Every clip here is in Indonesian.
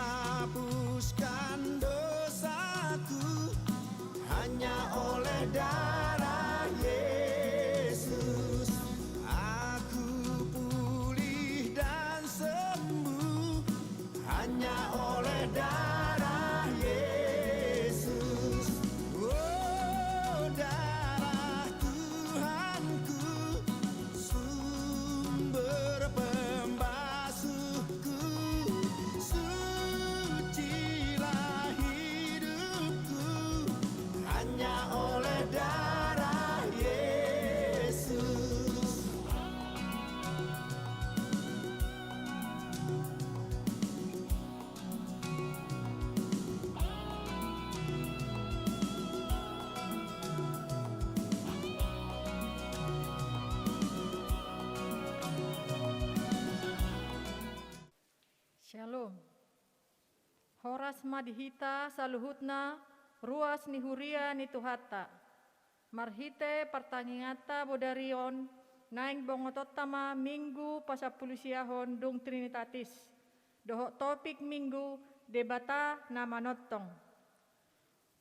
Dihapuskan dosaku hanya oleh darah Yesus. Aku pulih dan sembuh hanya oleh darah Yesus. Oh, darah Tuhanku, sumber pembasuhku, sucilah hidupku hanya oleh darah Yesus. Shalom. Horas madihita saluhutna ruas ni huria ni tuhata. Marhite pertanyata bodarion naing bongototama minggu pasapulusiahon dung trinitatis. Dohok topik minggu debata nama notong.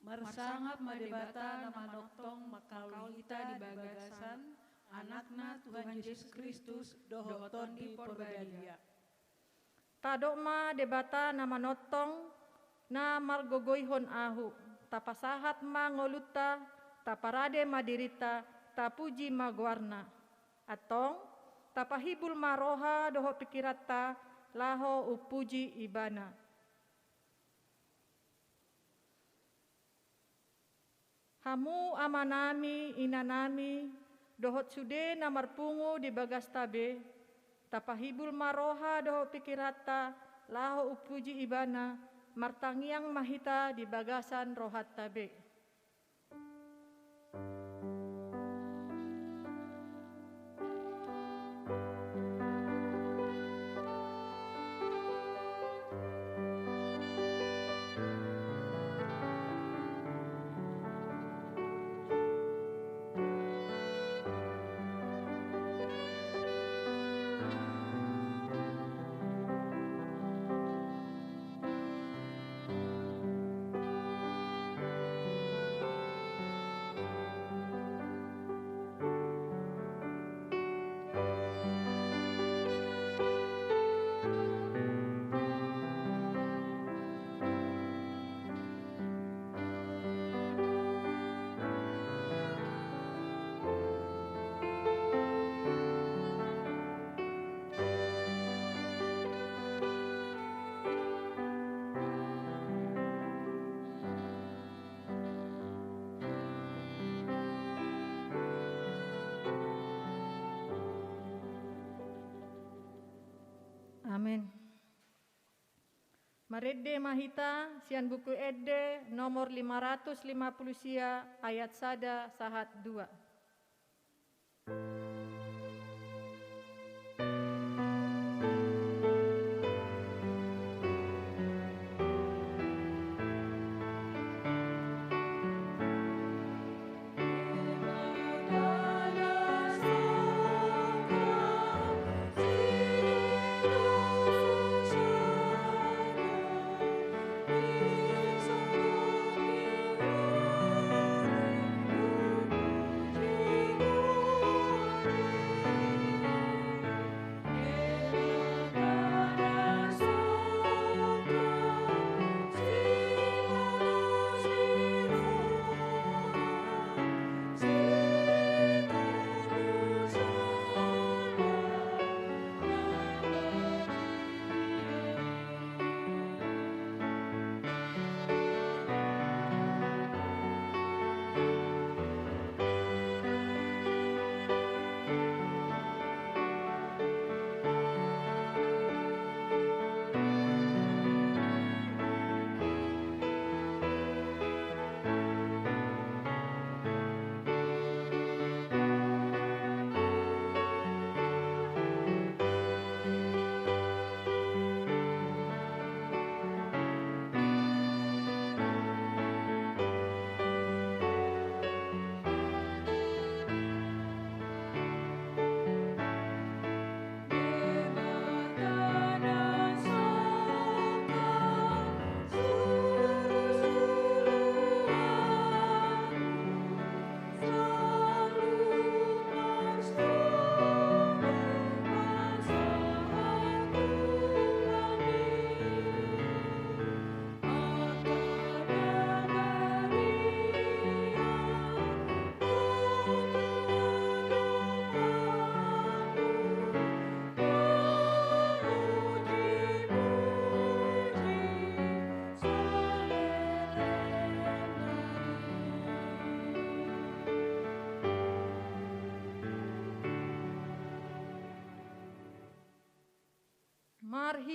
Marsangap madebata nama noktong makalau hita di bagasan anakna Tuhan Yesus Kristus dohoton di porbadia. Tadokma debata nama notong na margogoyhon ahu. Tapasahat ma ngoluta, taparade madirita, tapuji magwarna. Atong tapahibul maroha doho pikirata laho upuji ibana. Hamu amanami inanami dohot sude namarpungu di bagas tabe. Tapahibul maroha doho pikirata laho upuji ibana martangiang mahita di bagasan rohat tabe. Amin. Maredde mahita sian buku edde nomor 550 sia ayat sada sahat 2.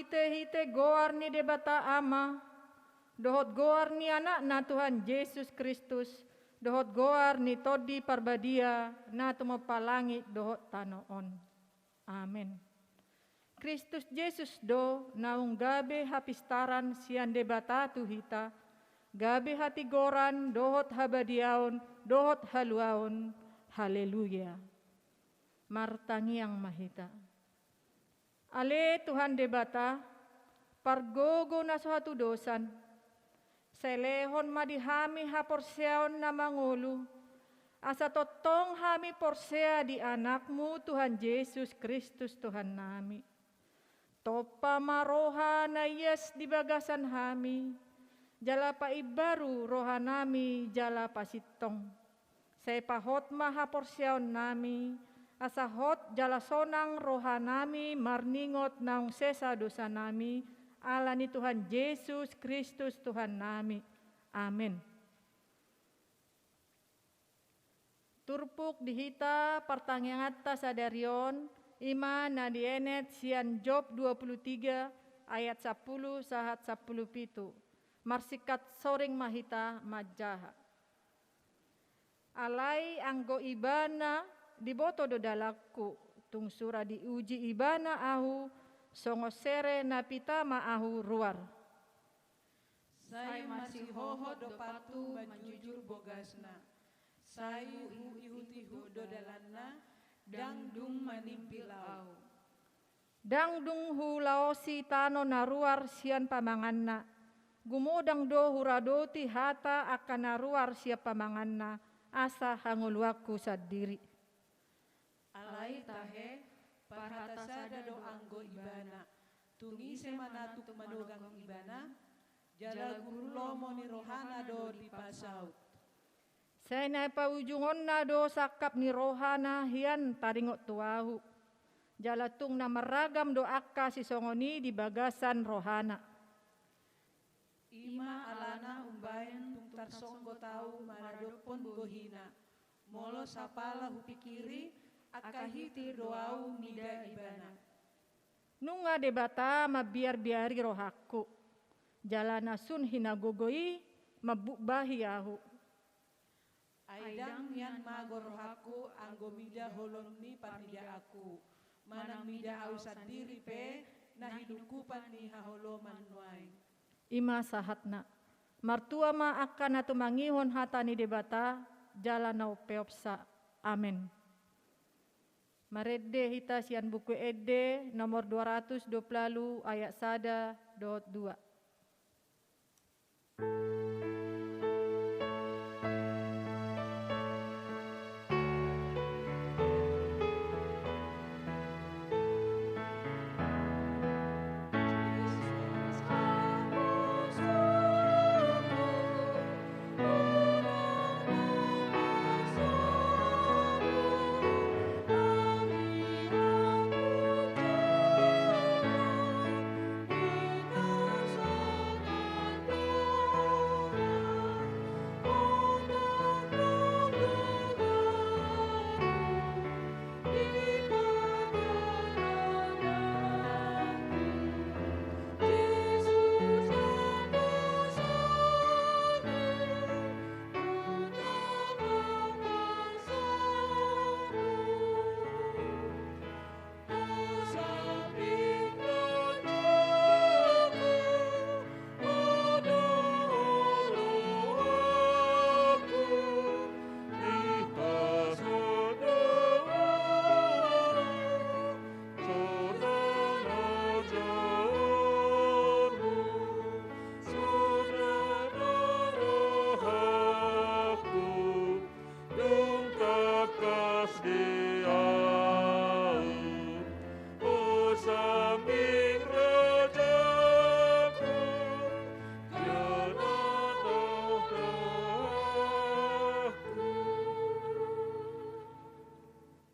hite goar ni debata ama, dohot goar ni anak na Tuhan Yesus Kristus, dohot goar ni todi parbadia na tumapalangi dohot tanoon. Amen. Kristus Yesus do naung gabe hapistaran sian debata tuhita, gabe hati goran dohot habadiaon, dohot haluaon. Haleluya. Martangi yang mahita. Ale Tuhan debata, pargogo na suatu dosan, selehon madihami ha porseaon na mangulu, asa totong hami porsea di anakmu Tuhan Yesus Kristus Tuhan nami. Topa maroha na yes di bagasan hami, jala pa ibaru roha nami jala pasitong. Saya hot maha porsyaon nami, asa hot jala sonang roha nami marningot naung sesa dosa nami, ala ni Tuhan Yesus Kristus Tuhan nami. Amin. Turpuk dihita pertanyaan sadarion, ima na dienet sian Job 23 ayat 10 sahat 10 pitu. Marsikat soring mahita majaha. Alai anggo ibana diboto do dalaku, tung sura diuji ibana ahu, songo sere napita ma ahu ruar. Saya masih hoho do patu manjujur bogasna. Sayu ihu-ihu do dalanna, dangdung manimpilau. Dangdung hulaosi tano naruar sian pamanganna. Gumodang do huradoti hata akan naruar siap pamanganna, asa hanguluaku sadiri. Alai tahe, parhata sada do anggo ibana. Tungi semanatuk manugang ibana, jala gurulo moni rohana do di pasaut. Saya na paujungon na do sakap ni rohana hian taringot tuahu. Jalatung na maragam do akka si songoni di bagasan rohana. Ima alana umbayan tung tarsonggo tau manadopon bohina. Molo sapala hupikiri akahiti doau mida ibana. Nunga debata mabiar-biari rohaku. Jalana sun hinagogoi mabukbahi ahu. Aidang yan magorohaku anggo mida holon ni panida aku. Manang mida au sadiri pe na hidukupan ni haholoman nuai. Ima sahatna. Martua ma akan atu mangihon hatani debata jalana peopsa. Amin. Marede hita sian buku ede nomor 220 ayat sada dot 2.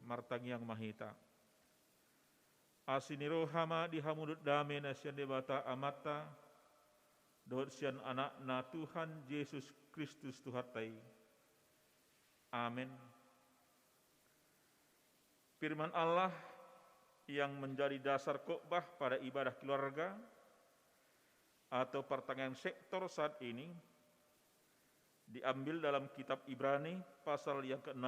Martang yang mahita. Asiniro hama dihamudut dame na sian debata amata, dohot sian anak na Tuhan Yesus Kristus Tuhatai. Amin. Firman Allah yang menjadi dasar khotbah pada ibadah keluarga atau pertengahan sektor saat ini diambil dalam kitab Ibrani pasal yang ke-6,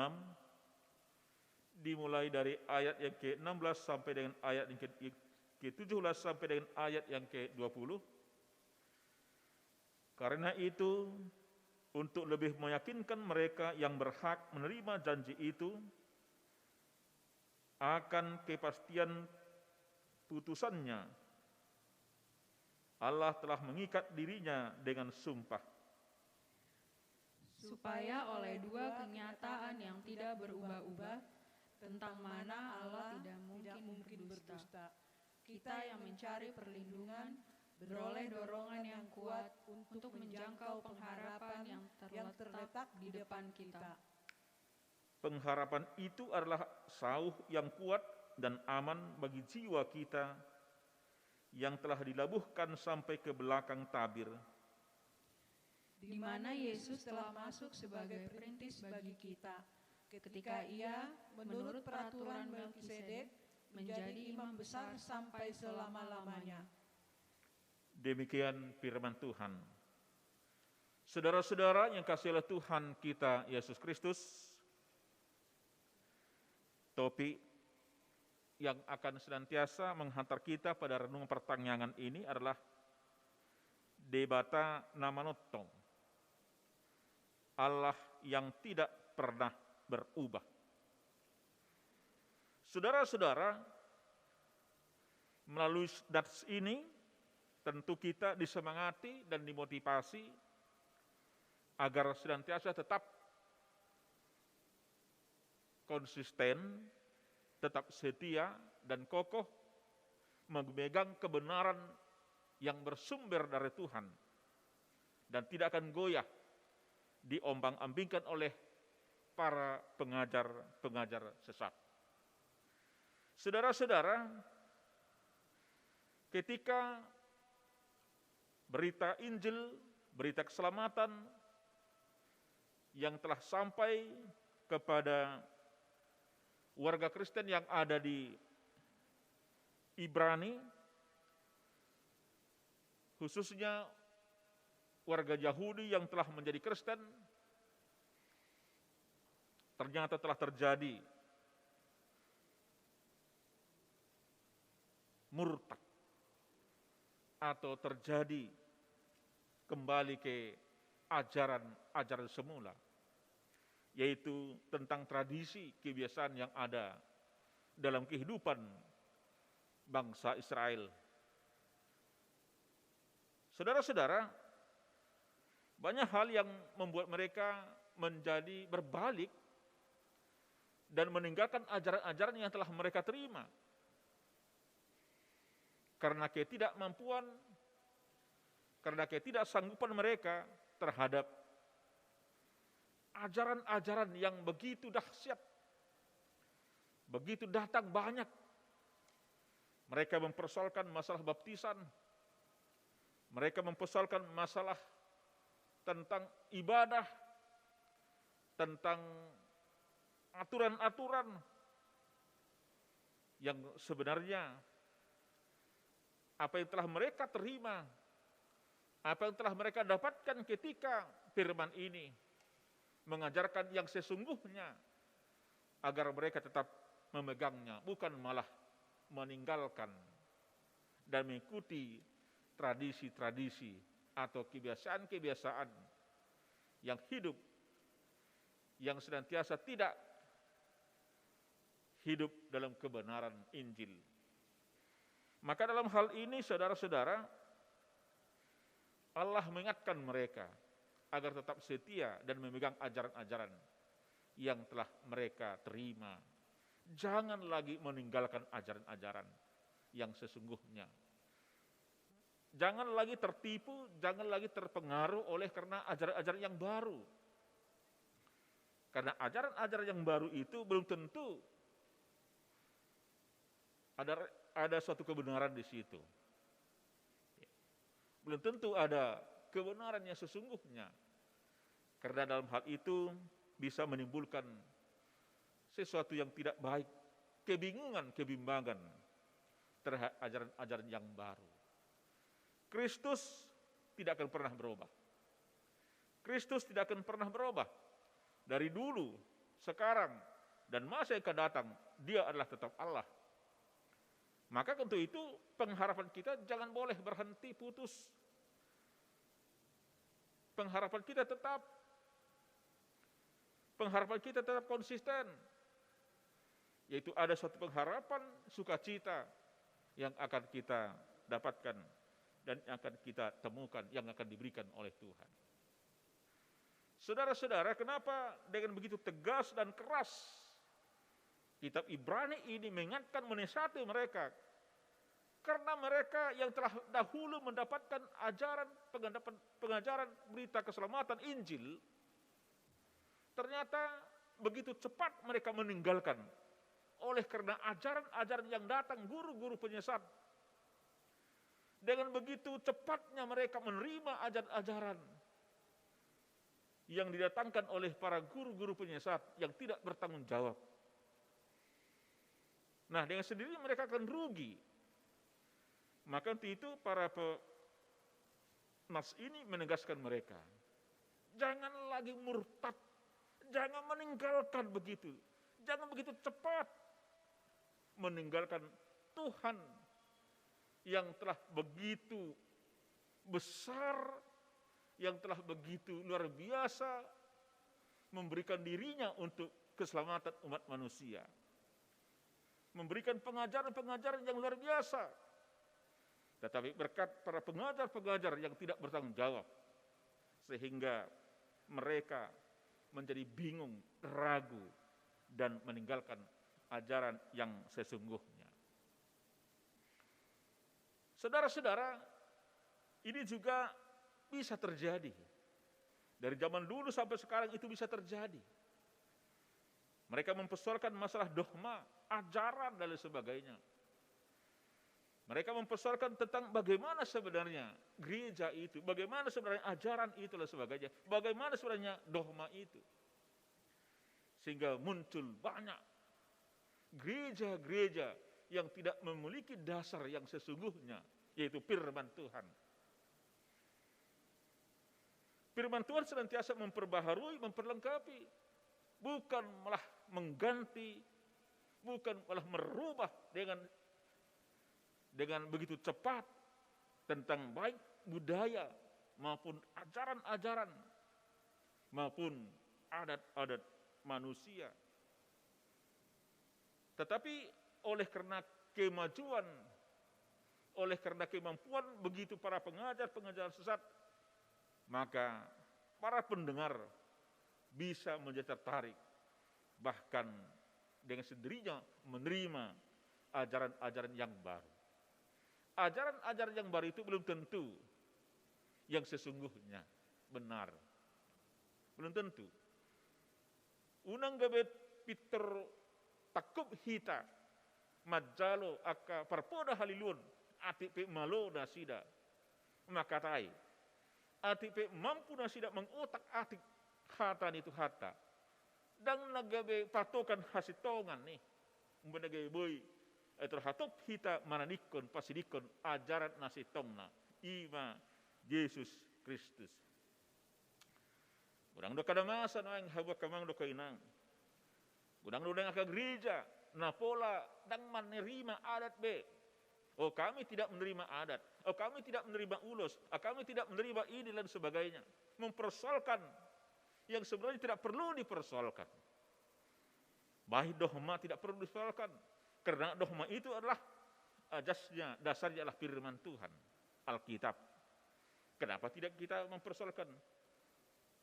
dimulai dari ayat yang ke-16 sampai dengan ayat yang ke-17 sampai dengan ayat yang ke-20. Karena itu, untuk lebih meyakinkan mereka yang berhak menerima janji itu akan kepastian putusannya, Allah telah mengikat dirinya dengan sumpah, supaya oleh dua kenyataan yang tidak berubah-ubah tentang mana Allah tidak mungkin berdusta, kita yang mencari perlindungan beroleh dorongan yang kuat untuk menjangkau pengharapan yang terletak di depan kita. Pengharapan itu adalah sauh yang kuat dan aman bagi jiwa kita yang telah dilabuhkan sampai ke belakang tabir, di mana Yesus telah masuk sebagai perintis bagi kita, ketika Ia menurut peraturan Melkisedek menjadi imam besar sampai selama-lamanya. Demikian firman Tuhan. Saudara-saudara yang kasih oleh Tuhan kita Yesus Kristus, topik yang akan senantiasa menghantar kita pada renungan pertanyaan ini adalah Debata Namanotong, Allah yang tidak pernah berubah. Saudara-saudara, melalui nats ini tentu kita disemangati dan dimotivasi agar senantiasa tetap konsisten, tetap setia dan kokoh memegang kebenaran yang bersumber dari Tuhan dan tidak akan goyah diombang-ambingkan oleh para pengajar-pengajar sesat. Saudara-saudara, ketika berita Injil, berita keselamatan yang telah sampai kepada warga Kristen yang ada di Ibrani, khususnya warga Yahudi yang telah menjadi Kristen, ternyata telah terjadi murtad atau terjadi kembali ke ajaran semula, yaitu tentang tradisi kebiasaan yang ada dalam kehidupan bangsa Israel. Saudara-saudara, banyak hal yang membuat mereka menjadi berbalik dan meninggalkan ajaran-ajaran yang telah mereka terima. Karena ketidakmampuan, karena ketidaksanggupan mereka terhadap ajaran-ajaran yang begitu dahsyat, begitu datang banyak. Mereka mempersoalkan masalah baptisan, mereka mempersoalkan masalah tentang ibadah, tentang aturan-aturan yang sebenarnya apa yang telah mereka terima, apa yang telah mereka dapatkan ketika firman ini mengajarkan yang sesungguhnya agar mereka tetap memegangnya, bukan malah meninggalkan dan mengikuti tradisi-tradisi atau kebiasaan-kebiasaan yang hidup, yang senantiasa tidak hidup dalam kebenaran Injil. Maka dalam hal ini saudara-saudara, Allah mengingatkan mereka agar tetap setia dan memegang ajaran-ajaran yang telah mereka terima. Jangan lagi meninggalkan ajaran-ajaran yang sesungguhnya. Jangan lagi tertipu, jangan lagi terpengaruh oleh karena ajaran-ajaran yang baru. Karena ajaran-ajaran yang baru itu belum tentu ada suatu kebenaran di situ. Belum tentu ada kebenaran yang sesungguhnya. Karena dalam hal itu bisa menimbulkan sesuatu yang tidak baik, kebingungan, kebimbangan terhadap ajaran-ajaran yang baru. Kristus tidak akan pernah berubah. Kristus tidak akan pernah berubah. Dari dulu, sekarang, dan masa yang akan datang, dia adalah tetap Allah. Maka untuk itu pengharapan kita jangan boleh berhenti putus. Pengharapan kita tetap konsisten. Yaitu ada suatu pengharapan sukacita yang akan kita dapatkan dan yang akan kita temukan, yang akan diberikan oleh Tuhan. Saudara-saudara, kenapa dengan begitu tegas dan keras kitab Ibrani ini mengingatkan, menasihati mereka? Karena mereka yang telah dahulu mendapatkan pengajaran berita keselamatan Injil, ternyata begitu cepat mereka meninggalkan. Oleh karena ajaran-ajaran yang datang, guru-guru penyesat. Dengan begitu cepatnya mereka menerima ajaran-ajaran yang didatangkan oleh para guru-guru penyesat yang tidak bertanggung jawab. Nah, dengan sendiri mereka akan rugi. Maka untuk itu para penas ini menegaskan mereka, jangan lagi murtad, jangan meninggalkan begitu, jangan begitu cepat meninggalkan Tuhan yang telah begitu besar, yang telah begitu luar biasa memberikan dirinya untuk keselamatan umat manusia. Memberikan pengajaran-pengajaran yang luar biasa. Tetapi berkat para pengajar-pengajar yang tidak bertanggung jawab, sehingga mereka menjadi bingung, ragu, dan meninggalkan ajaran yang sesungguhnya. Saudara-saudara, ini juga bisa terjadi. Dari zaman dulu sampai sekarang itu bisa terjadi. Mereka mempersoalkan masalah dogma, ajaran, dan lain sebagainya. Mereka mempersoalkan tentang bagaimana sebenarnya gereja itu, bagaimana sebenarnya ajaran itu dan sebagainya, bagaimana sebenarnya dogma itu. Sehingga muncul banyak gereja-gereja yang tidak memiliki dasar yang sesungguhnya, yaitu firman Tuhan. Firman Tuhan senantiasa memperbaharui, memperlengkapi, bukan malah mengganti, bukan malah merubah dengan begitu cepat tentang baik budaya maupun ajaran-ajaran maupun adat-adat manusia. Tetapi oleh karena kemajuan, oleh karena kemampuan begitu para pengajar-pengajar sesat, maka para pendengar bisa menjadi tertarik, bahkan dengan sendirinya menerima ajaran-ajaran yang baru. Ajaran-ajaran yang baru itu belum tentu yang sesungguhnya benar. Belum tentu. Unang gabe Peter takub hita majalo aka parpoda halilun ati pe malo nasida makatai ati pe mampu nasida mengotak-atik hatan itu hata dan nagabe patokan hasitongan nih umbanaga boy terhatop hita manadikon pasidikon ajaran nasitongna ima Yesus Kristus. Udang do kada masa no ang hawa kamang do kainang. Udang do dang gereja na pola dang menerima adat be. Oh, kami tidak menerima adat. Oh, kami tidak menerima ulos. Oh, kami tidak menerima ini dan sebagainya. Mempersoalkan yang sebenarnya tidak perlu dipersoalkan. Baik dogma tidak perlu dipersoalkan. Karena dogma itu adalah asasnya, dasarnya adalah firman Tuhan, Alkitab. Kenapa tidak kita mempersoalkan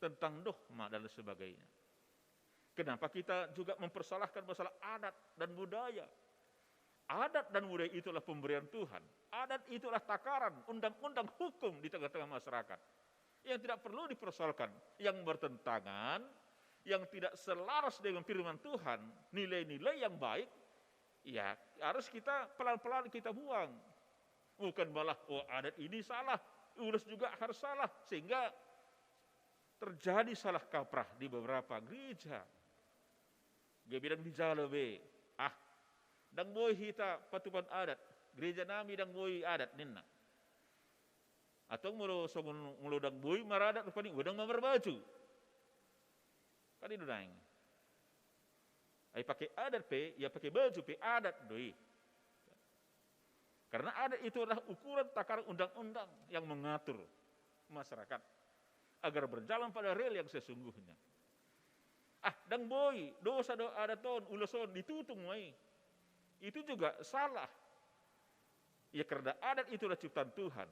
tentang dogma dan sebagainya? Kenapa kita juga mempersalahkan masalah adat dan budaya? Adat dan budaya itulah pemberian Tuhan. Adat itulah takaran, undang-undang hukum di tengah-tengah masyarakat. Yang tidak perlu dipersoalkan, yang bertentangan, yang tidak selaras dengan firman Tuhan, nilai-nilai yang baik, ya harus kita pelan-pelan kita buang. Bukan malah, oh adat ini salah, urus juga harus salah. Sehingga terjadi salah kaprah di beberapa gereja. Dia bilang di jalabe, dan boy hita patupan adat, gereja nami dang boy adat ninna. Atau mulo dang boy maradat rupani udang mamar baju. Kan itu daing. Ai pakai adat pe, ya pakai baju pe adat doi. Karena adat itu adalah ukuran takaran undang-undang yang mengatur masyarakat agar berjalan pada rel yang sesungguhnya. Dang boy, dosa do adaton, ulason ditutung mai. Itu juga salah. Ya karena adat itulah ciptaan Tuhan.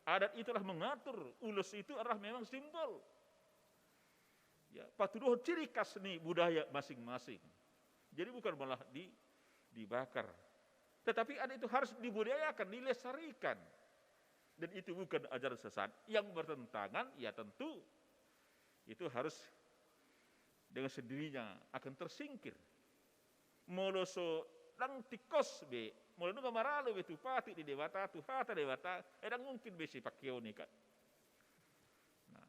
Adat itulah mengatur, ulus itu adalah memang simbol. Ya, patuduh ciri khas nih budaya masing-masing. Jadi bukan malah dibakar. Tetapi adat itu harus dibudayakan, dilestarikan. Dan itu bukan ajaran sesat yang bertentangan, ya tentu itu harus dengan sendirinya akan tersingkir. Moloso dang tikos be, molo nu maralo be tupati di dewata, tuhata dewata, edang mungkin be si pakio nih kan. Nah,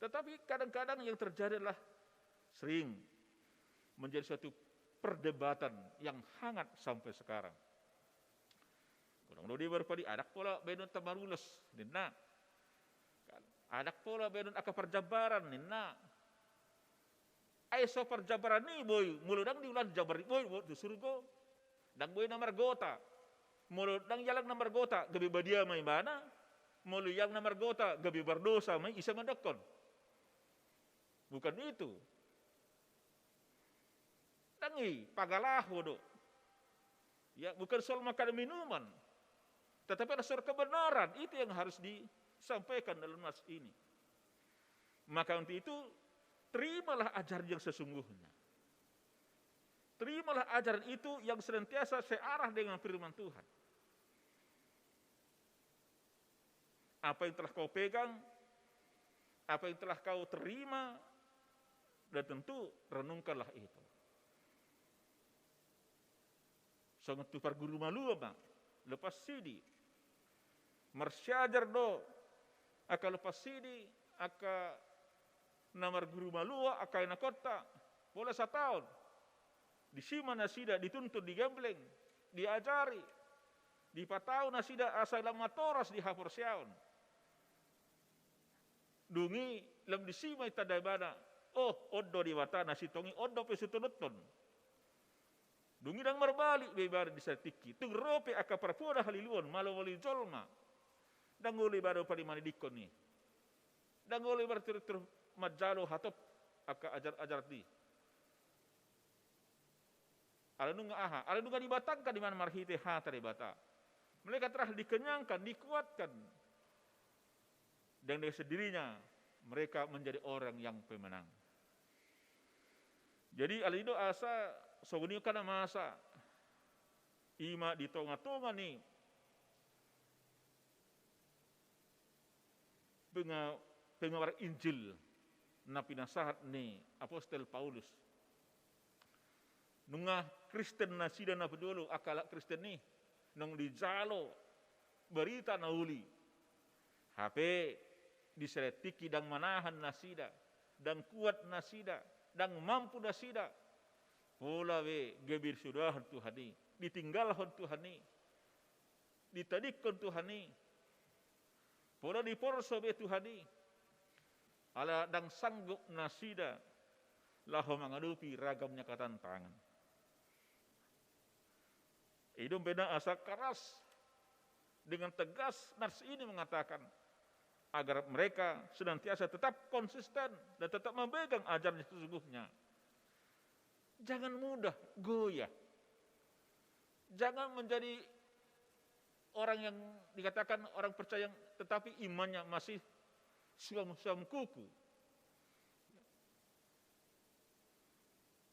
tetapi kadang-kadang yang terjadi adalah sering menjadi suatu perdebatan yang hangat sampai sekarang. Kurang lebih berpadi adak pola benun tamarules ninna. Adak pola benun aka perjabaran ninna. So perjabaran ni boy, muludang diulan jabar boy tu surgo. Dang boy namar gota. Muludang yalang namar gota, gabi badia may mana. Mulu yang namar gota, gabi berdosa may isa mandakon. Bukan itu. Dangi pagalaho do. Ya, bukan soal makan minuman. Tetapi ada soal kebenaran, itu yang harus disampaikan dalam nas ini. Maka untuk itu terimalah ajaran yang sesungguhnya. Terimalah ajaran itu yang senantiasa searah dengan firman Tuhan. Apa yang telah kau pegang, apa yang telah kau terima, dan tentu renungkanlah itu. Sangat tupar guru malu bang, lepas sidi, marsyajar do, aka lepas sidi, aka namar guru malua akai na kota bola setahun di sima nasida dituntut digembleng diajari di patau nasida asal matoras di hapur siaun dungi lam di sima itadabana oddo di wata nasi tongi oddo pesutunuton dungi dang marbalik bebar di satiki tung rope aka perpoda haliluon malo wali jolma dangoli baru parimani dikon ni dangoli bertur majalo hatop aka ajar di. Alanu nga dibatangkan di mana marhite hata di bata. Mereka telah dikenyangkan, dikuatkan. Dan dengan sendirinya mereka menjadi orang yang pemenang. Jadi alindo asa soguni kana masa ima di tonga-tonga ni pengawar Injil na pinasahat ni Apostol Paulus. Nunga Kristen na sida na pedulu akala Kristen ni nung dijalo berita na uli. HP diseretiki dang manahan na sida, dang kuat na sida, dang mampu na sida. Pola we gebir sudahan Tuhani, ditinggalkan Tuhani, ditadikkan Tuhani. Pola diporso be Tuhani. Ala dang sanggup nasida laho menghadapi ragamnya ketantangan. Hidup beda asa keras dengan tegas nas ini mengatakan agar mereka senantiasa tetap konsisten dan tetap memegang ajaran sesungguhnya. Jangan mudah goyah. Jangan menjadi orang yang dikatakan orang percaya tetapi imannya masih suam kuku.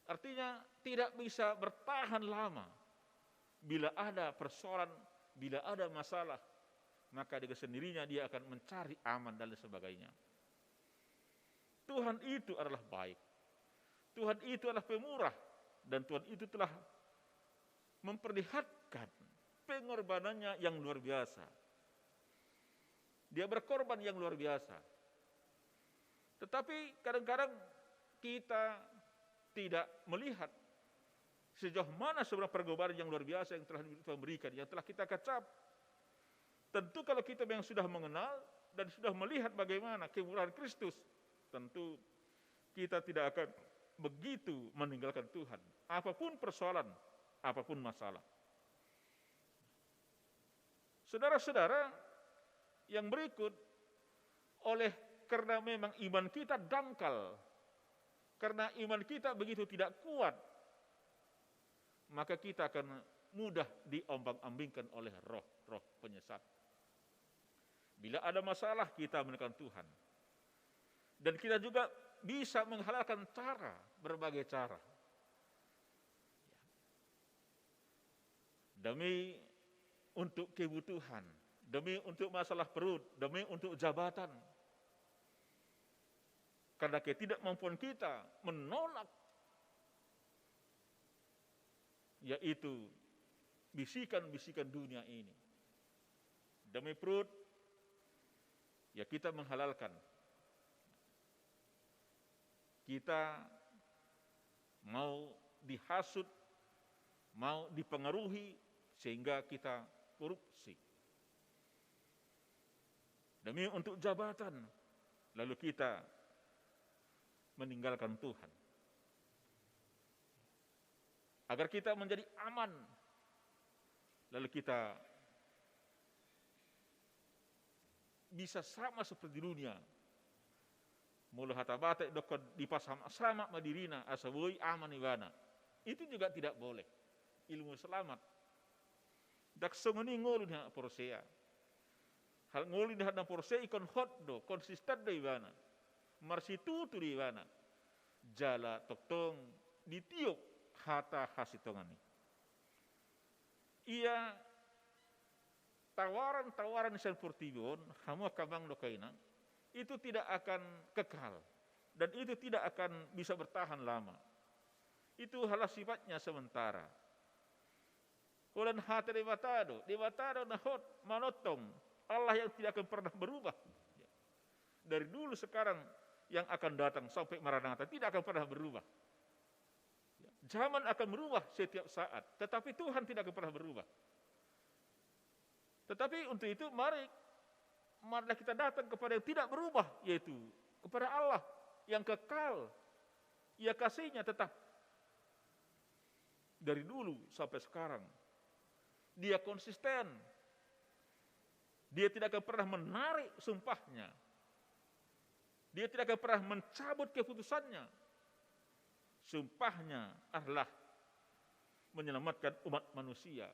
Artinya tidak bisa bertahan lama. Bila ada persoalan, bila ada masalah, maka dengan sendirinya dia akan mencari aman dan sebagainya. Tuhan itu adalah baik. Tuhan itu adalah pemurah. Dan Tuhan itu telah memperlihatkan pengorbanannya yang luar biasa. Dia berkorban yang luar biasa. Tetapi kadang-kadang kita tidak melihat Sejauh mana sebenarnya pergaulan yang luar biasa yang telah Tuhan berikan, yang telah kita kecap. Tentu kalau kita yang sudah mengenal dan sudah melihat bagaimana kemurahan Kristus, tentu kita tidak akan begitu meninggalkan Tuhan. Apapun persoalan, apapun masalah. Saudara-saudara yang berikut, karena memang iman kita dangkal, karena iman kita begitu tidak kuat, maka kita akan mudah diombang-ambingkan oleh roh-roh penyesat. Bila ada masalah, kita menekan Tuhan. Dan kita juga bisa menghalalkan berbagai cara. Demi untuk kebutuhan, demi untuk masalah perut, demi untuk jabatan. Karena ketidakmampuan kita menolak, yaitu bisikan-bisikan dunia ini. Demi perut, ya kita menghalalkan. Kita mau dihasut, mau dipengaruhi, sehingga kita korupsi. Demi untuk jabatan, lalu kita meninggalkan Tuhan. Agar kita menjadi aman, lalu kita bisa sama seperti dunia. Mula hatabate dokon dipasam sama madirina asabui aman ibana. Itu juga tidak boleh. Ilmu selamat. Dak songoni ngolun ha porsea. Hal ngolun ha porsea ikon hotdo konsisten do ibana. Marsitu tu di ibana. Jala toktong ditiup hata hasitongani. Ia tawaran-tawaran seperti itu, hamu kabang dokaina, itu tidak akan kekal dan itu tidak akan bisa bertahan lama. Itu hal sifatnya sementara. Ulan hati debatado nahot manotong, Allah yang tidak akan pernah berubah. Dari dulu sekarang yang akan datang sampai maranatha tidak akan pernah berubah. Zaman akan berubah setiap saat, tetapi Tuhan tidak akan pernah berubah. Tetapi untuk itu marilah kita datang kepada yang tidak berubah, yaitu kepada Allah yang kekal. Ia kasihnya tetap dari dulu sampai sekarang. Dia konsisten. Dia tidak akan pernah menarik sumpahnya. Dia tidak akan pernah mencabut keputusannya. Sumpahnya adalah menyelamatkan umat manusia.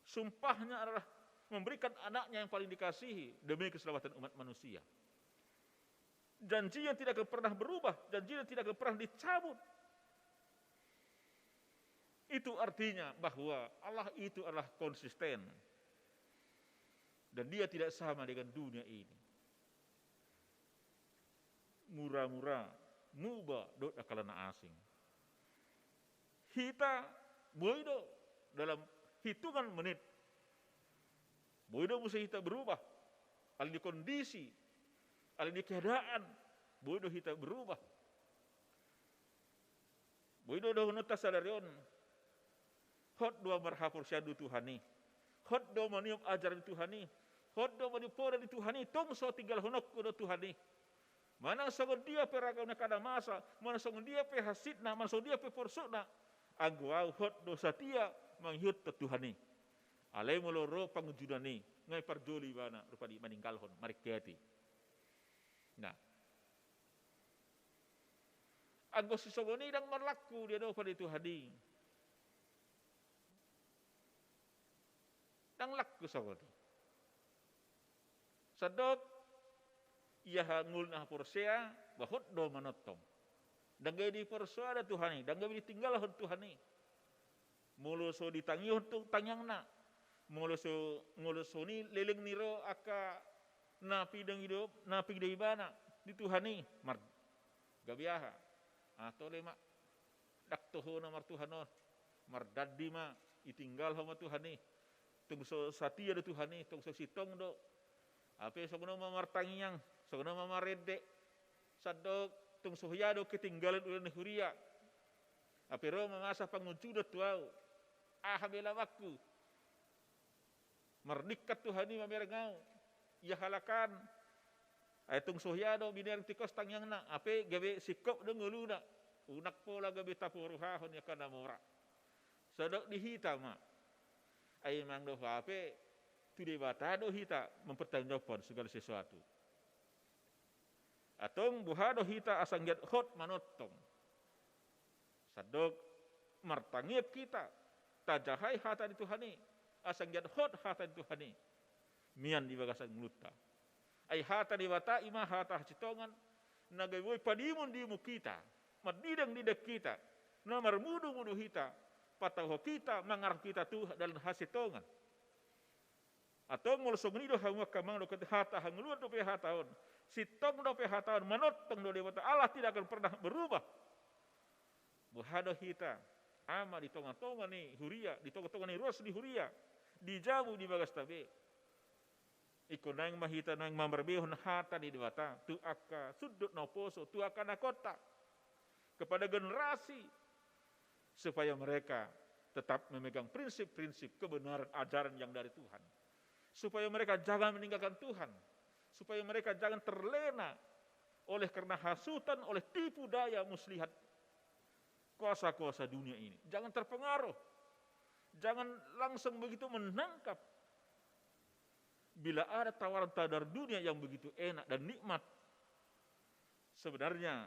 Sumpahnya adalah memberikan anaknya yang paling dikasihi demi keselamatan umat manusia. Janji yang tidak akan pernah berubah, janji yang tidak akan pernah dicabut. Itu artinya bahwa Allah itu adalah konsisten. Dan dia tidak sama dengan dunia ini. Murah-murah, mubah, dot akalana asing. Kita boido dalam hitungan menit. Boido mesti kita berubah. Alin di kondisi, alin di keadaan, boido kita berubah. Boido dah nota sadarion. Hot dua berhapur syadu Tuhani. Hot dua manium ajaran Tuhani. Hot dua manipura di Tuhani. Tong so tinggal honok kudo Tuhani. Mana songon dia peragam kada masa, mana songon dia pe hasidna, mana songon dia pe forsukna. Agwau hot do satia manghyut te Tuhani. Alai moloro pangujudani ngai parjoli bana rupa di maninggalhon mariketi. Nah, anggo sisogoni dang marlaku dia do pada Tuhani. Dang laku sogoni. Sadok ia ngul nah porsea bahut do manotong. Danggai di porsea ada Tuhani, danggai ditinggal hon Tuhani. Mulu so ditangi untuk tanyangna. Mulu so ni leleng niro aka napi dang hidup, napi dai bana di Tuhani mar gabiaha. Atau lema dak toho na mar Tuhanon. Mar daddi ma itinggal homa Tuhani. Tung so satia do Tuhani, tung so sitong do. Ape so kuno mamartangiyang, so kuno mamarede. Sadok tung so yado ketinggalan ulan huria. Apero mamasa panguncudot tuau. Ahamela waktu. Merdikat Tuhani mamerengau. Ia halakan. Aitung sohyado binarang tikos tangyang na. Ape gabe sikop dong uluna. Unak pola gabe tapuruhahon ya kanamora. Sadok dihita ma. Ay mangdo ape tu debatado hita mempertanggungjawabkan segala sesuatu. Atong buhado hita asang giat hot manotong. Sadok martangiap kita tajahai hata di Tuhani asang giat hot hata di Tuhani. Mian di bagasan ngluta. Ay hata di bata ima hata citongan nagawoi padimun dimu kita. Madidang didak kita. Nomor mudu hita. Pataho kita mangarah kita tuh dalam hasitongan. Atau ngulsong nido hamu kamang do hata hangluan do pe hataon. Sitong do pe hataon manotong do dewata Allah tidak akan pernah berubah. Buhado hita ama di tonga-tonga ni huria, di tonga-tonga ni ruas di huria, di jabu di bagas tabe. Iko nang mahita nang mamarbehon hata di dewata tu aka sudut no poso tu aka nakota kepada generasi supaya mereka tetap memegang prinsip-prinsip kebenaran ajaran yang dari Tuhan. Supaya mereka jangan meninggalkan Tuhan. Supaya mereka jangan terlena oleh karena hasutan, oleh tipu daya muslihat kuasa-kuasa dunia ini. Jangan terpengaruh. Jangan langsung begitu menangkap. Bila ada tawaran tadar dunia yang begitu enak dan nikmat. Sebenarnya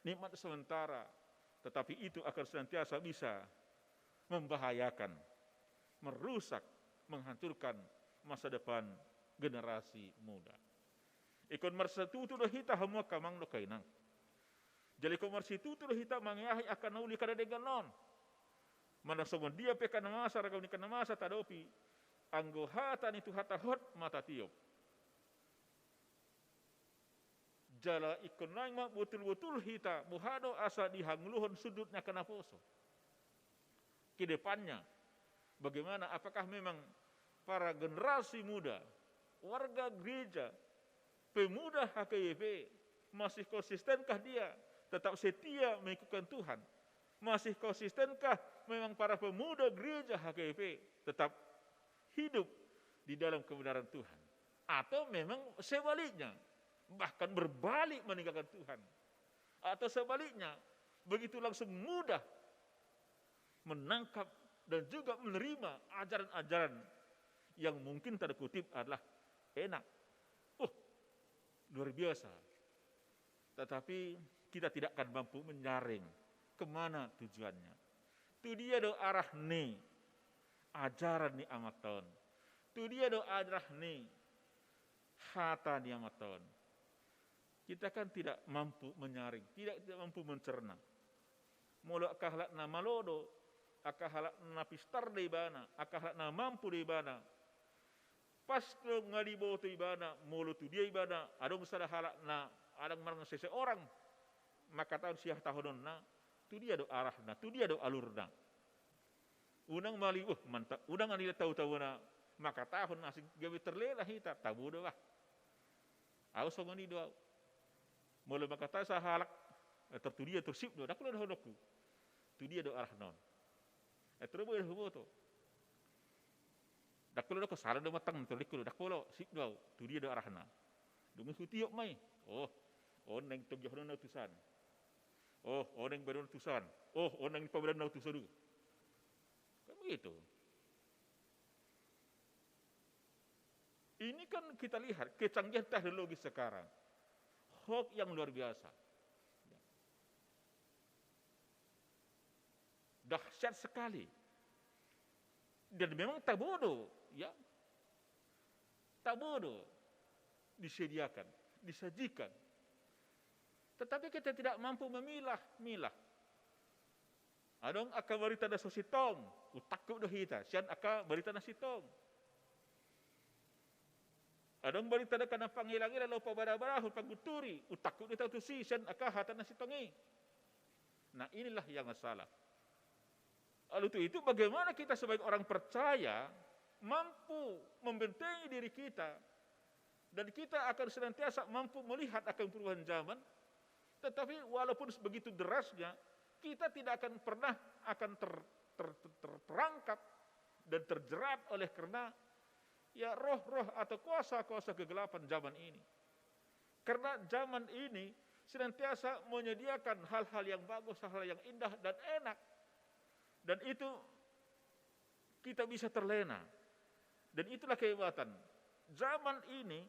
nikmat sementara. Tetapi itu akan senantiasa bisa membahayakan, merusak, menghancurkan masa depan generasi muda. Ikon marsatutu do hita hamua kamang do kainang. Jadi ikon marsitutu do hita mangiahi akan nauli kada deganon. Mana somon dia pekan masa ragam ni kana masa tadopi anggo hata ni tu hata hot mata tiop. Jala ikon naing ma betul-betul hita buhado asa dihangluhon sudutnya kana poso. Ke depannya bagaimana, apakah memang para generasi muda, warga gereja, pemuda HKYP masih konsistenkah dia tetap setia mengikutkan Tuhan? Masih konsistenkah memang para pemuda gereja HKYP tetap hidup di dalam kebenaran Tuhan? Atau memang sebaliknya, bahkan berbalik meninggalkan Tuhan? Atau sebaliknya, begitu langsung mudah menangkap dan juga menerima ajaran-ajaran yang mungkin tanda kutip adalah enak. Luar biasa. Tetapi kita tidak akan mampu menyaring kemana tujuannya. Itu dia do arah ni ajaran ni amaton. Itu dia do arah ni hata ni amaton. Kita kan tidak mampu menyaring, tidak mampu mencerna. Mula akahlak na malodo, akahlak na pistar de ibana, akahlak na mampu de ibana. Pas tu ngalibo tu ibana, mulu tu dia ibana, adong sada halak na, adang marang seseorang, maka tahun siah tahun na, tu dia do arah na, tu dia do alur na. Unang mali, mantap, unang anila tahu-tahu na, maka tahun nasi gawe terlela hita, tabu do lah. Aku songoni do, mulu maka tahu sah halak, tu dia tersip do, dak lo dah hodokku, tu dia do arah non. Terus boleh hubo tu. Dak lo dak salah do matang tu likul dak polo sip do, tu dia do arahna. Dungu sutiok mai. Neng togyoh na utusan. Neng baru utusan. Neng pabran na utusan. Kan begitu. Ini kan kita lihat kecanggihan teknologi sekarang. Hoax yang luar biasa. Dahsyat sekali. Dan memang tak bodoh, ya. Tak bodoh disediakan, disajikan. Tetapi kita tidak mampu memilah. Adong aka barita da sositong, utakku do hita, sian aka barita na sitong. Adong barita da kana pangilang-ilang lo pabara-bara paguturi, utakku do tu si sian aka hata na sitongi. Nah, inilah yang salah. Lalu itu bagaimana kita sebagai orang percaya mampu membentengi diri kita dan kita akan senantiasa mampu melihat akan perubahan zaman, tetapi walaupun begitu derasnya kita tidak akan pernah akan terperangkap dan terjerat oleh karena ya roh-roh atau kuasa-kuasa kegelapan zaman ini. Karena zaman ini senantiasa menyediakan hal-hal yang bagus, hal-hal yang indah dan enak. Dan itu kita bisa terlena. Dan itulah kehebatan. Zaman ini,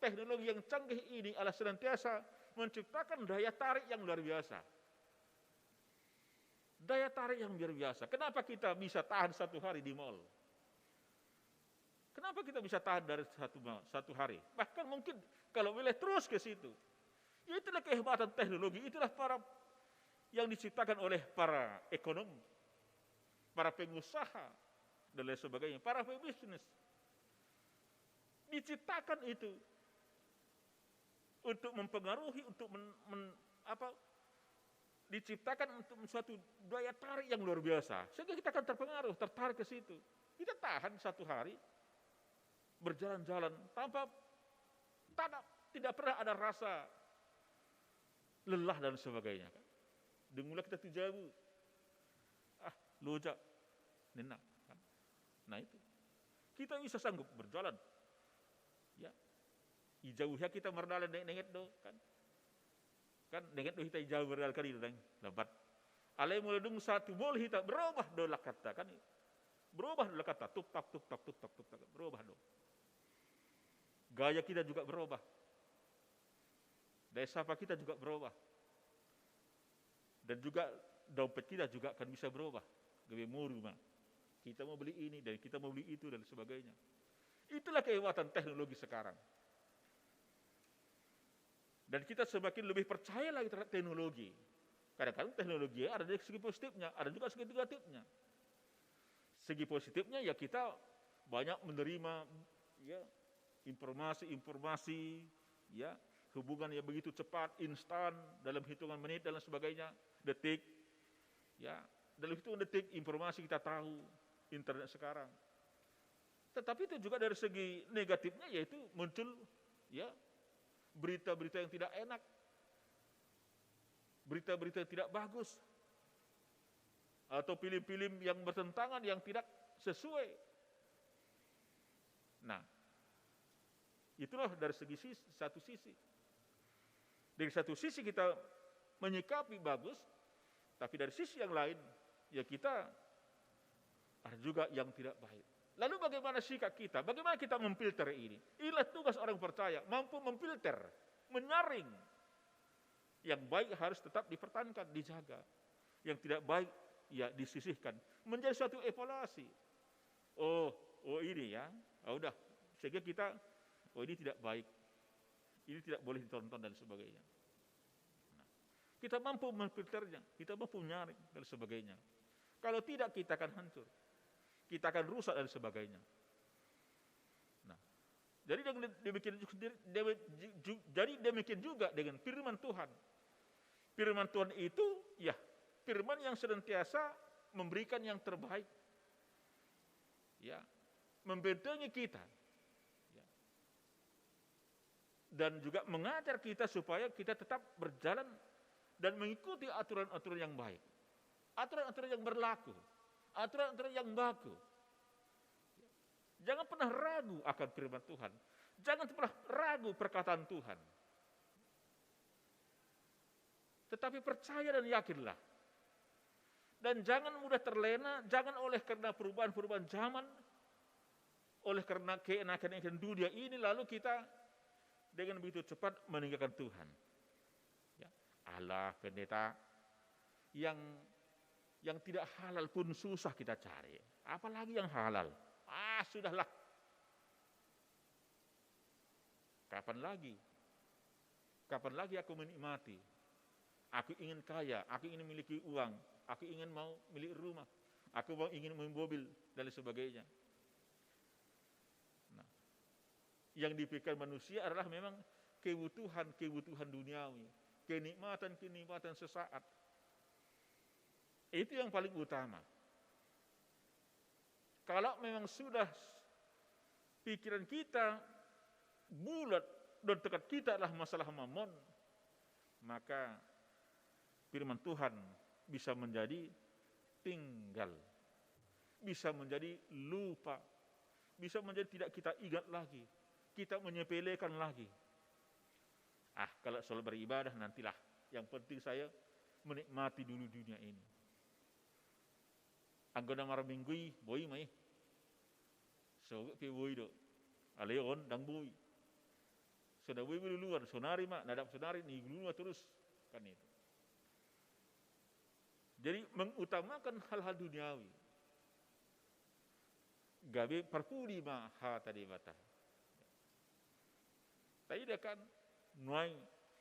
teknologi yang canggih ini adalah senantiasa menciptakan daya tarik yang luar biasa. Daya tarik yang luar biasa. Kenapa kita bisa tahan satu hari di mall? Kenapa kita bisa tahan dari satu hari? Bahkan mungkin kalau boleh terus ke situ. Ya itulah kehebatan teknologi. Itulah para yang diciptakan oleh para ekonom, para pengusaha, dan lain sebagainya. Para pebisnis. Diciptakan itu untuk mempengaruhi, untuk diciptakan untuk suatu daya tarik yang luar biasa. Sehingga kita akan terpengaruh, tertarik ke situ. Kita tahan satu hari, berjalan-jalan tanpa tidak pernah ada rasa lelah dan sebagainya. Dimulai kita tujabu, lojak, nenak. Nah itu, kita bisa sanggup berjalan. Ya, ijauhnya kita merdalan nenget do kan nenget do kita ijauh berdal kali do lambat. Alai mulai dung satu mul kita berubah do lakata kan. Berubah do lakata tup tak berubah do. Gaya kita juga berubah. Daya sapa kita juga berubah. Dan juga dompet kita juga akan bisa berubah. Lebih murah. Kita mau beli ini dan kita mau beli itu dan sebagainya. Itulah kehebatan teknologi sekarang. Dan kita semakin lebih percaya lagi terhadap teknologi. Kadang-kadang teknologi ada dari segi positifnya, ada juga segi negatifnya. Segi positifnya ya kita banyak menerima ya informasi, ya hubungan yang begitu cepat, instan, dalam hitungan menit dan sebagainya, detik, ya dalam hitungan detik informasi kita tahu, internet sekarang. Tetapi itu juga dari segi negatifnya yaitu muncul ya berita-berita yang tidak enak, berita-berita yang tidak bagus, atau film-film yang bertentangan yang tidak sesuai. Nah, itulah dari satu sisi. Dari satu sisi kita menyikapi bagus, tapi dari sisi yang lain ya kita ada juga yang tidak baik. Lalu bagaimana sikap kita? Bagaimana kita memfilter ini? Inilah tugas orang percaya, mampu memfilter, menyaring. Yang baik harus tetap dipertahankan, dijaga. Yang tidak baik ya disisihkan. Menjadi suatu evaluasi. Oh ini ya. Udah, sehingga kita ini tidak baik. Ini tidak boleh ditonton dan sebagainya. Nah, kita mampu memfilternya, kita mampu menyaring dan sebagainya. Kalau tidak kita akan hancur. Kita akan rusak dan sebagainya. Nah, jadi demikian juga dengan firman Tuhan. Firman Tuhan itu ya firman yang senantiasa memberikan yang terbaik. Ya, membentengi kita. Ya. Dan juga mengajar kita supaya kita tetap berjalan dan mengikuti aturan-aturan yang baik. Aturan-aturan yang berlaku. Aturan-aturan yang baku. Jangan pernah ragu akan firman Tuhan. Jangan pernah ragu perkataan Tuhan. Tetapi percaya dan yakinlah. Dan jangan mudah terlena, jangan oleh karena perubahan-perubahan zaman, oleh karena keenakan-enakan dunia ini, lalu kita dengan begitu cepat meninggalkan Tuhan. Ya, Allah pendeta yang tidak halal pun susah kita cari. Apalagi yang halal. Sudahlah. Kapan lagi? Kapan lagi aku menikmati? Aku ingin kaya, aku ingin memiliki uang, aku ingin mau milik rumah, aku ingin memiliki mobil dan sebagainya. Nah, yang dipikirkan manusia adalah memang kebutuhan duniawi, kenikmatan sesaat. Itu yang paling utama. Kalau memang sudah pikiran kita bulat dan tekad kita adalah masalah mamon, maka firman Tuhan bisa menjadi tinggal, bisa menjadi lupa, bisa menjadi tidak kita ingat lagi, kita menyepelekan lagi. Kalau soal beribadah nantilah, yang penting saya menikmati dulu dunia ini. Anggona maramingguy boy mai, so ke boy do, aleon dang boy. Sudah boy duluan, sonari mak, nadap sonari ni duluan terus kan itu. Jadi mengutamakan hal-hal duniawi. Gabe parpudi ma ha tadi bata. Tadi dia kan nuai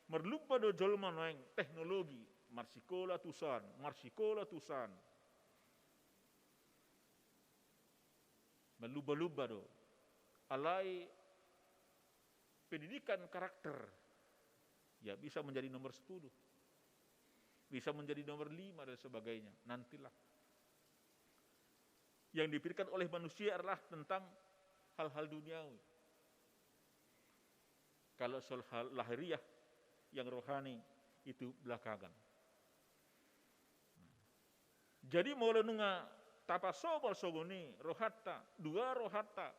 merlupa do jolma nuai teknologi marsikola tusan. Meluba-luba do. Alai pendidikan karakter ya bisa menjadi nomor 10. Bisa menjadi nomor 5 dan sebagainya. Nantilah. Yang dipikirkan oleh manusia adalah tentang hal-hal duniawi. Kalau soal hal lahiriah yang rohani itu belakangan. Jadi mulai nunga tapa sobal sogoni rohata, dua rohata.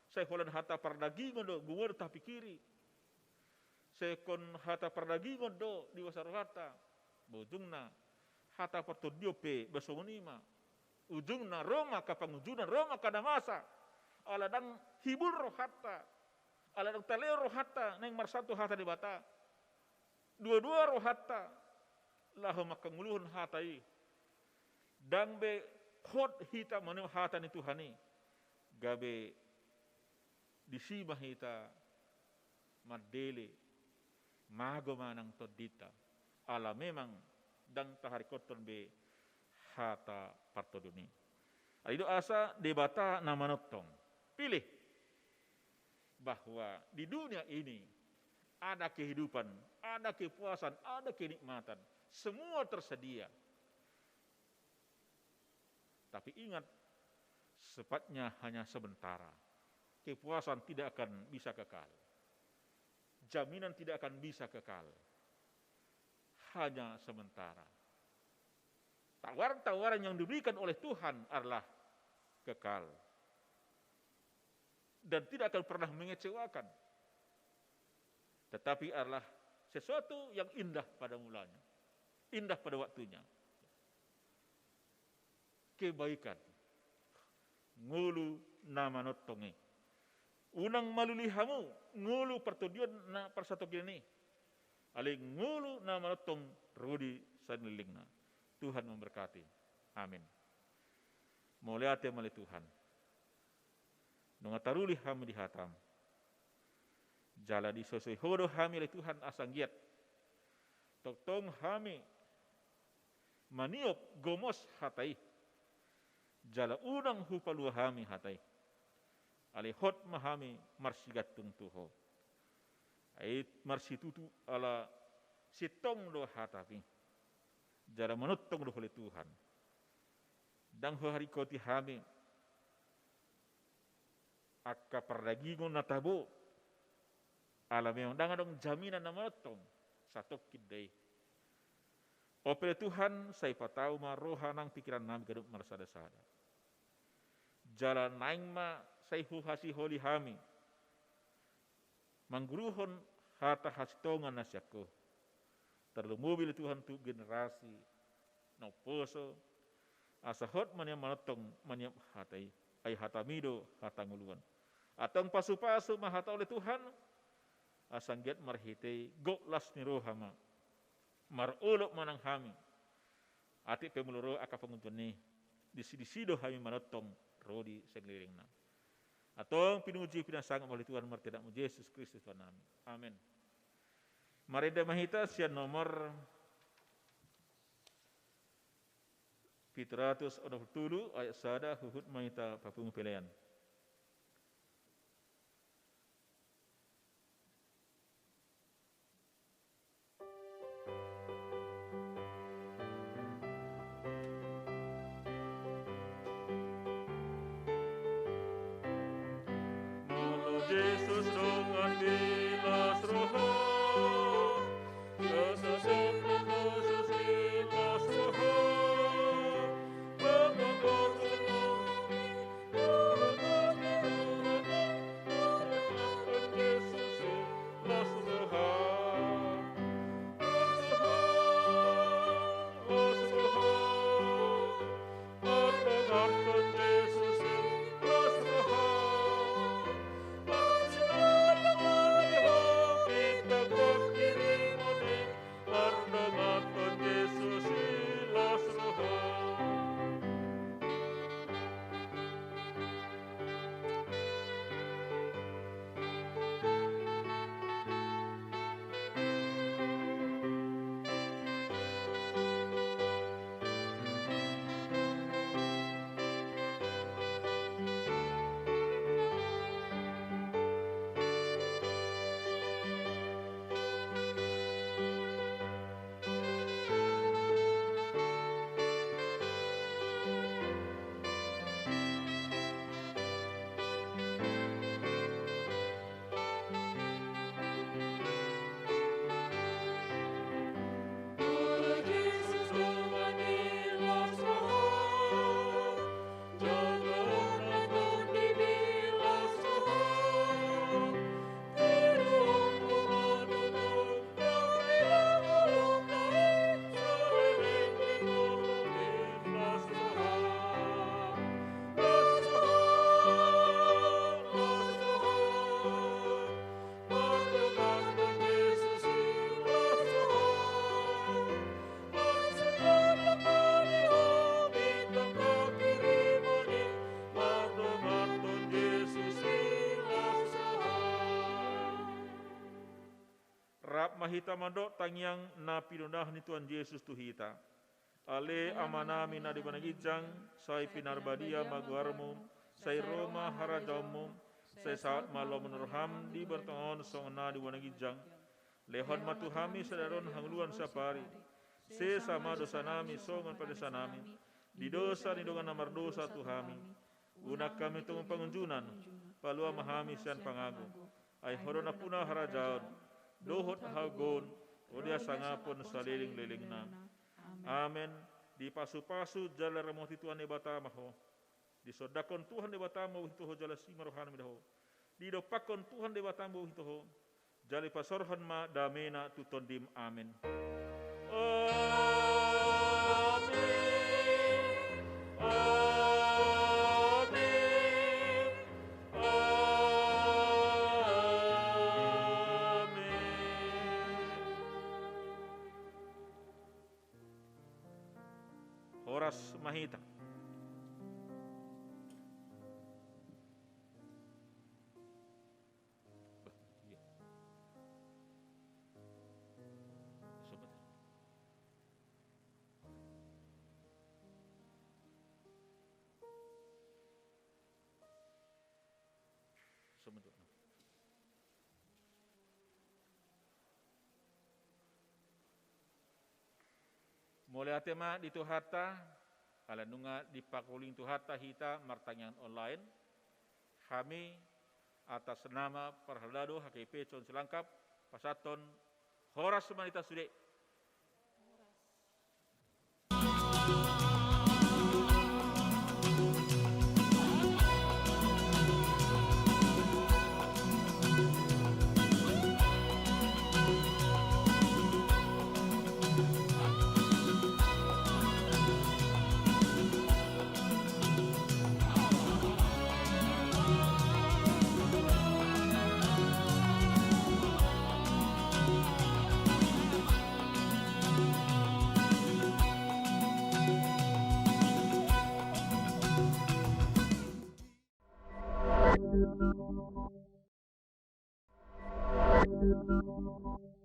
Saya holan hata pardagingon do guwar tapi kiri. Saya kon hata pardagingon do di wasa rohata. Bujungna hata partodiope basongonima. Ujungna Roma ka pangujunan Roma ka damasa. Aladang hibur rohata. Aladang taleo rohata neng marsatu hata di bata. Dua-dua rohata. Lahu makanguluhun hatai. Dang be hot hita manu hata ni Tuhani. Gabe disibah hita madele mago manang todita. Ala memang dang taharikoton be hata partoduni. Itu asa debata namanotong. Pilih bahwa di dunia ini ada kehidupan, ada kepuasan, ada kenikmatan, semua tersedia. Tapi ingat, sepatnya hanya sementara. Kepuasan tidak akan bisa kekal. Jaminan tidak akan bisa kekal. Hanya sementara. Tawaran-tawaran yang diberikan oleh Tuhan adalah kekal. Dan tidak akan pernah mengecewakan. Tetapi adalah sesuatu yang indah pada mulanya. Indah pada waktunya. Kebaikan. Ngulu nama notonge. Unang malulihamu, ngulu pertujuan na persatogini. Ali ngulu nama notong rudi sanilingna. Tuhan memberkati. Amin. Muliate mali Tuhan. Nungataruli hami di hatam. Jala di sosoi hodo hami li Tuhan asanggiat. Toktong hami maniop gomos hatai. Jala unang hupalua hami hatai. Ali hot mahami marsigatung tuho. Ait marsitutu ala sitong do hatapi. Jala menutong do oleh Tuhan. Dang hari koti hami akka perdagingon natabo. Ala memang dang adong jaminan na menutong satok kidai. Opere Tuhan saya patau ma rohanang pikiran nami kedup marsada-sada. Jalan naing ma saya hasi holi hami. Mangguruhon hata hasitongan nasyako. Terlumubil Tuhan tu generasi. No poso. Asahot manya manotong manyap hatai. Ay hatamido hatanguluan. Atang pasu-pasu mahata oleh Tuhan. Asanggiat marhitei goklas ni rohama. Marulok manang hami. Ati pemuluro aka pengunjun ni. Disido hami manotong rodi segelilingna. Atau pinuji pinasang oleh Tuhan martidak mu Yesus Kristus Tuhan kami. Amin. Marida mahita sian nomor 700 ayat sada huhut mahita papung pilihan. Yesus dengan bilas roho, kesesat Yesus bilas roho. hita mandok tangyang na pinundah ni Tuhan Yesus tu hita. Ale amanami na di banagijang, say pinarbadia maguarmo, say Roma harajammo, say saat malam menurham di bertongon song na di banagijang. Lehon matuhami sadaron hangluan sapari, se sama dosa nami songan pada sanami, di dosa ni dongan namar dosa tuhami. Unak kami tunggu pengunjunan, palua mahami sian pangagu, ay horona puna harajaon, dohot hagon, odia sangapon saliling-liling na. Amen. Di pasu-pasu jala ramoti Tuhan ebata maho. Di sodakon Tuhan ebata mo hitoho jala simarohan midaho. Di dopakon Tuhan ebata mo hitoho. Jali pasorhan ma damena tutondim. Amen. Horas mahita. Mulai atema di Tuhata, ala nunga di pakuling Tuhata hita martangan online. Kami atas nama Perhaldado HKP Con Selangkap Pasaton Horas Semanita Sude. Thank you.